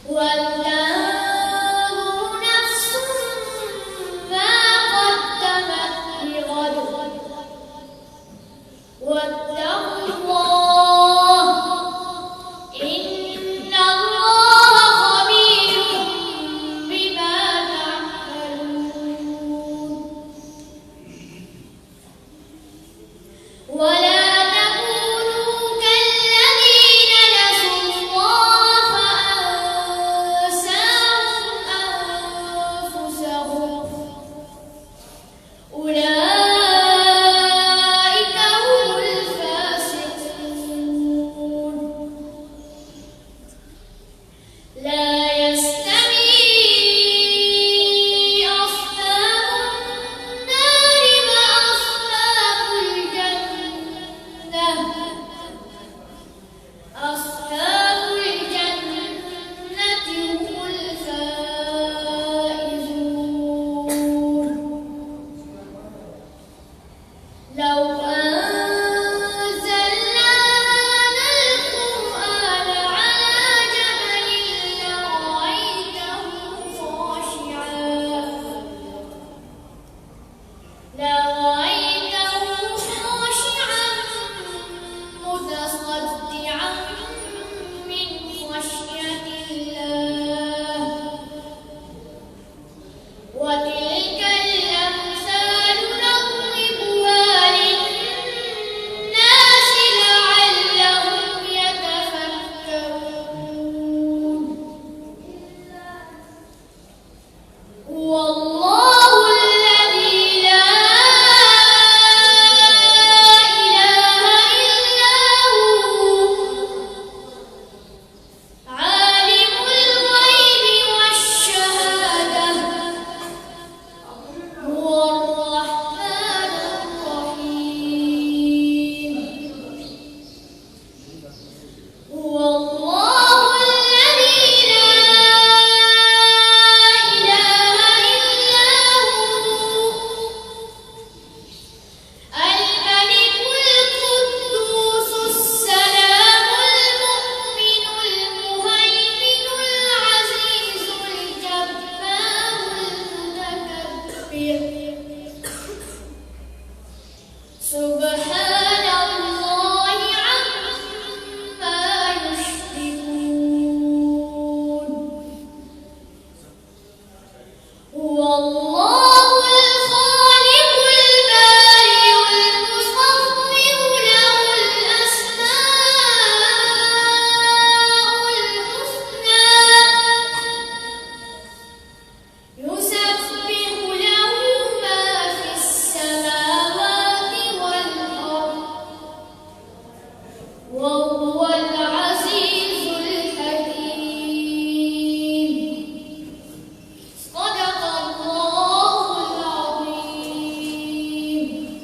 ولتنظر نفس ما قدمت لغد واتقوا الله إن الله خبير بما تعملون ولا تكونوا كالذين نسوا الله فأنساهم أنفسهم أولئك هم الفاسقون لا يستوي أصحاب النار وأصحاب الجنة أصحاب الجنة هم الفائزون لو أنزلنا هذا القرآن على جبل لرأيته خاشعا متصدعا من خشية الله وتلك الأمثال نضربها للناس لعلهم يتفكرون والله الذي لا إله إلا هو عالم الغيب والشهادة هو الرحمن الرحيم هو الله الذي لا إله إلا هو الملك القدوس السلام المؤمن المهيمن العزيز الجبار المتكبر سبحان الله عما يشركون هو الله الخالق البارئ المصور له الأسماء الحسنى يسبح له ما في السماوات والأرض